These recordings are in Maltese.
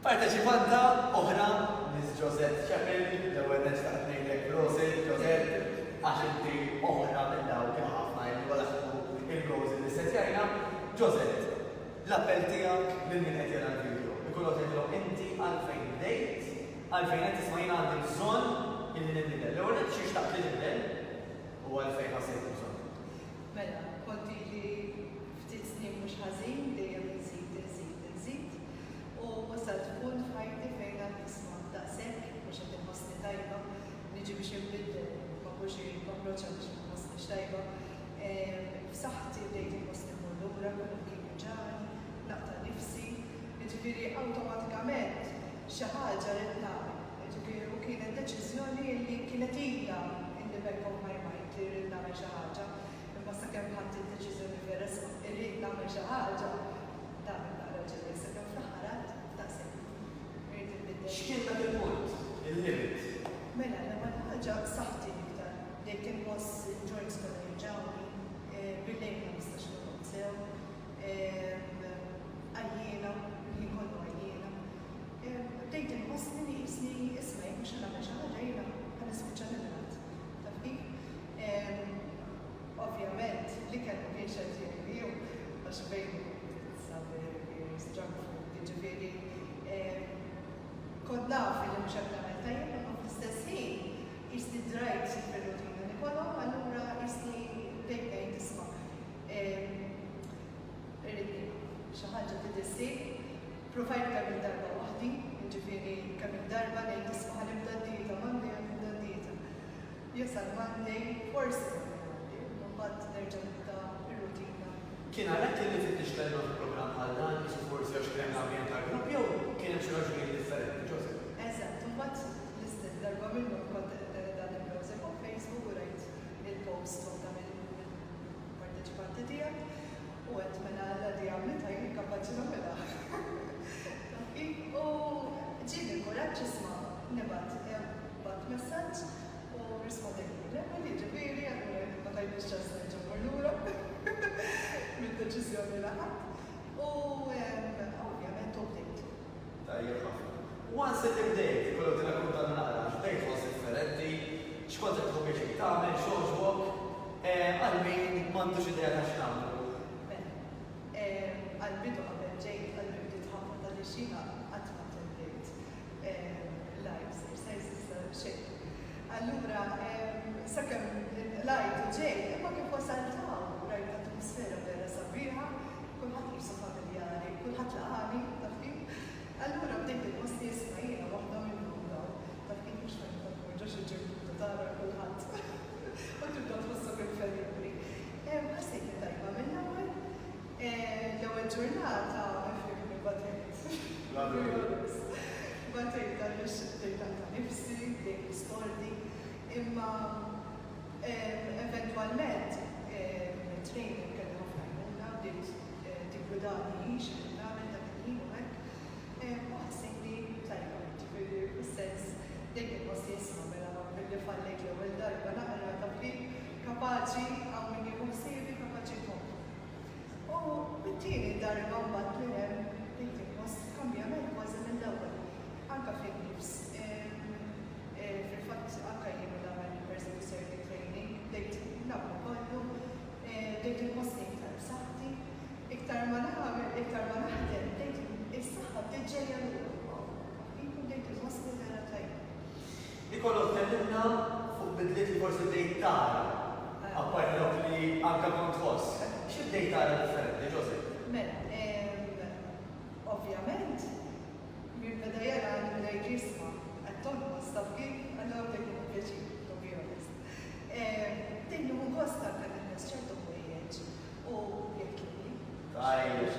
Parteċipanta oħra, Miss Josette Chappell, l-ewwel nistaqt ngħidlek prosit, Josette, għax inti oħra minn dawk ħafna li walaħtu il-goals li setjajna. Josette, l-appell tiegħek lil min qed jara l-video. Ikollu tgħidilhom inti għalfejn bdejt, għalfejn qed tisma'jina għandi bżonn illi nibdel. L-ewwel xi xtaqt li nibdel u għalfejn ħassejt bżonn. Mela, konti li ftit snin mhux ħażin dejjem inżid u wasalt punt f'ħajti fejn għad nisma' daqshekk biex qed inħossni tajba, niġi biex inbiddel ma mhux approċċa biex inħossni tajba. F'saħħti bdejt inħossni mmur lura, kollu kien ġani, naqta' nifsi, jiġifieri awtomatikament xi ħaġa rid nagħmel. Jiġifieri u kienet deċiżjoni li kienet ilha in the back of my mind li rrid nagħmel xi ħaġa. Imma sakemm ħadd id-deċiżjoni vera irrid nagħmel xi ħaġa, dan naqra ġieli sakemm fl-aħħar daqshekk. Irid inbiddel. X'kien dak il-punt, il-limit? Mela, l-ewwel ħaġa saħħti iktar. Dejt inħoss il-joints kollha jiġġawni, bil-lejl ma nistax noqgħod sew, għajjiena, li kollu għajjiena. Bdejt inħossni li jisni ismej mhux ħanagħmel xi ħaġa jiena ħanispiċċa nilgħad. Taf kif? Ovvjament, li kellu kien xejn jew għax bejn junk food, jiġifieri kont naf li mhux qed nagħmel tajjeb, imma fl-istess ħin jisni drajt fir-rutina li kollha, allura jisni dejjem ngħid isma' irrid xi ħaġa trid issir, provajt kemm il-darba waħdi, jiġifieri kemm il-darba ngħid isma' ħanibda d-dieta Monday ħanibda d-dieta. Jasal Monday, forsi mbagħad nerġa' nibda ir-rutina. Kien għalhekk li fittix kellna fil-programm bħal dan biex forsi għax kien ambjent tal-grupp jew kien hemm xi raġunijiet differenti, Joseph? Eżatt, imbagħad l-istess darba minnhom kont dan il-browser fuq Facebook u rajt il-post ta' mill-parteċipanti tiegħek u qed mela l-għadi għamlitha jien kapaċi nagħmilha. U ġieli l-kuraġġ isma' nibgħat messaġġ u rispondejli l-ewwel jiġifieri allura ma tajniex ċans nerġa' mmur lura mid-deċiżjoni li ħadd u ovvjament bdejt. Tajjeb ħafna. Once li bdejt, kollu tirrakkuntalna naqra x'bdejt fost differenti, x'kont qed tħobb biex tagħmel, x'għoġbok, għal min m'għandux idea ta' x'tagħmlu. Għall-bidu qabel ġejt għall-bidu tħabbad għaliex jiena qatt ma attendejt lives, exercises xejn. Allura, sakemm lajt u ġejt, imma kif wasaltaw rajt atmosfera vera sabiħa, kulħadd qisu familjari, kulħadd laqani, taf kif. Allura bdejt il-posti isma' jiena waħda minnhom dawn, taf kif mhux fejn ġewx iġġibu tara kulħadd. U tibda tħossok inferiori. Ħassejt li tajba mill-ewwel. L-ewwel ġurnata fihmi batejt. Batejt għaliex bdejt għandha nifsi, bdejt l-istordi, imma eventwalment training kelli ħafna jmuna, bdejt tiggwidani x'qed nagħmel dak il-ħin u hekk. U ħassejt li tajba, ġifieri fis-sens dik il-post jisma' mela billi fallejt l-ewwel darba naqra taf kif kapaċi hawn min jieħu ħsiebi kapaċi jkompli. U bit-tieni darba mbagħad minn hemm dik il-post kambjament kważi mill-ewwel. Anke fil-nifs. Fil-fatt anke jien nagħmel persecutory training, bdejt nagħmel kollu, bdejt il-posti iktar b'saħħti, iktar ma nagħmel, iktar ma naħdem, bdejt is-saħħa bdejt ġejja lura. Jkun bdejt il-posti vera tajba. Ikollu tkellimna fuq bidliet li forsi bdejt tara, apparti dawk li anke kont tħoss. X'ibdejt tara differenti, Joseph? Mela, ovvjament, min beda jara għandu beda jisma' għat-tonqos taf kif, allura dik kien pjaċir, to be honest. Tinnu gost anke n-nies ċertu ħwejjeġ u jekk Tajjeb.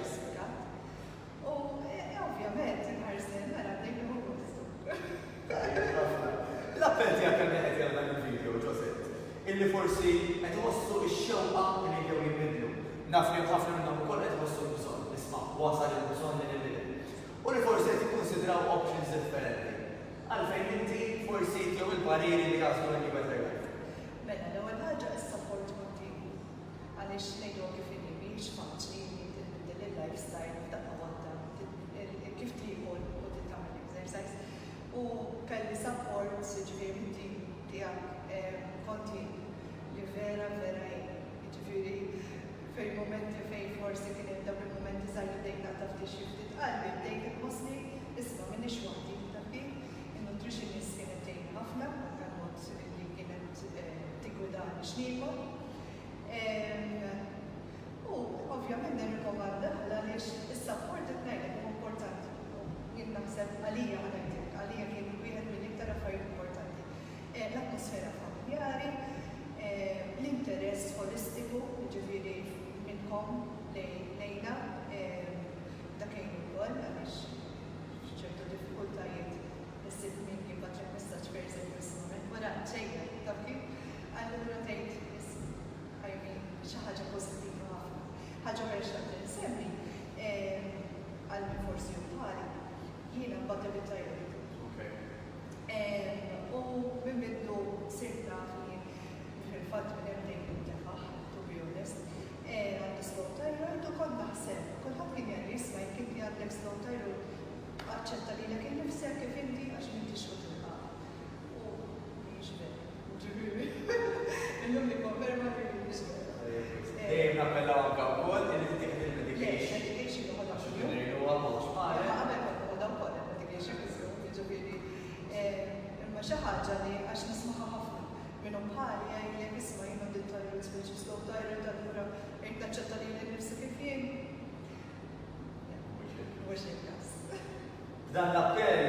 U ovvjament inħarsen nara bdejt nieħu gost. Tajjeb ħafna. L-appell tiegħek kemm qed jagħmel dan il-video, Joseph, illi forsi qed iħossu x-xewqa li jew jinbidlu. Naf li ħafna minnhom ukoll qed iħossu l-bżonn, isma' wasal il-bżonn li nibidel. U li forsi qed ikkunsidraw options differenti. Għalfejn inti forsi jew il-pariri li jaslu għal jibgħet rejlek. Mela, l-ewwel ħaġa is-support kontinwu. Għaliex ngħidu kif inhi mhix faċli li tinbidel il-lifestyle f'daqqa waħda. Kif tieħu u U kelli support, ġifieri tim tiegħek konti li vera ġifieri fil-momenti fejn forsi kien hemm dawk il-momenti żgħar li bdejt naqtaf tixi ftit qalbi, bdejt inħossni isma' m'iniex waħdi tafi. Il-nutritionist kienet tgħinni ħafna, anke mod li kienet tiggwidani x'niekol. U ovvjament nirrikomanda għaliex is-support qed ngħidlek huwa importanti. Jien naħseb għalija kien wieħed mill-iktar affarijiet importanti. L-atmosfera familjari, l-interess holistiku, ġifieri minnhom lejna, dak kien ukoll għaliex ċertu diffikultajiet issib min jibgħat messaġġ pereżempju isma' wara ċejja taf kif, allura tgħid xi ħaġa pożittiva ħafna. Ħaġa oħra x'għandi nsemmi għal min forsi bħali jiena mbagħad bit-tajjeb. U minn minnu sirt naf li fil-fatt minn hemm dejjem intefaħ, to be honest, għandi slow thyroid u kont naħseb, kulħadd kien jgħid jisma' jekk inti għandek slow thyroid aċċetta lilek innifsek kif inti għax m'intix tilħaq. U mhix veru, ġifieri. Illum nikkonferma li mhix veru. Dejjem nappellaw anke wkoll li tieħed il-medication. Medication uħodha Ġifieri huwa mhux bħal. Qabel kont uħodha wkoll il-medication ġifieri. Imma xi ħaġa li għax nismaħa ħafna minnhom bħali jgħidlek isma' jien għandi thyroid speċi slow thyroid allura qed naċċetta li nnifsi kif jien. Mhux il-każ. Dan l-appell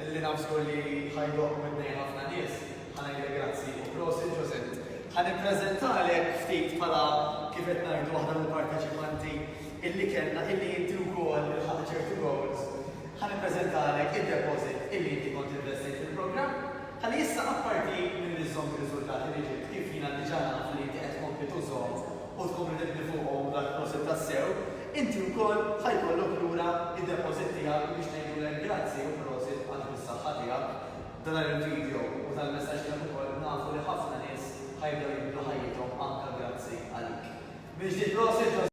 illi nafsu li ħajdoq minnejn ħafna nies, ħanajlek grazzi u prosit Ġosett. Ħanippreżentalek ftit bħala kif qed ngħidu waħda mill-parteċipanti illi kellna illi inti wkoll il-ħadd ċertu goals. Ħanippreżentalek id-deposit illi inti kont investejt fil-programm. Ħalli issa apparti minn iżżomm ir-riżultati li ġibt kif jiena diġà naf li inti qed tkompli tużhom u tkompli tibni fuqhom dak prosit tassew, inti wkoll ħajkollok lura id-deposit tiegħek biex ngħidulek grazzi u prosit għal is-saħħa tiegħek. Dan il-video u tal-messaġġ tiegħek ukoll nafu li ħafna nies ħajbdew jibdu ħajjithom anke grazzi għalik. Biex prosit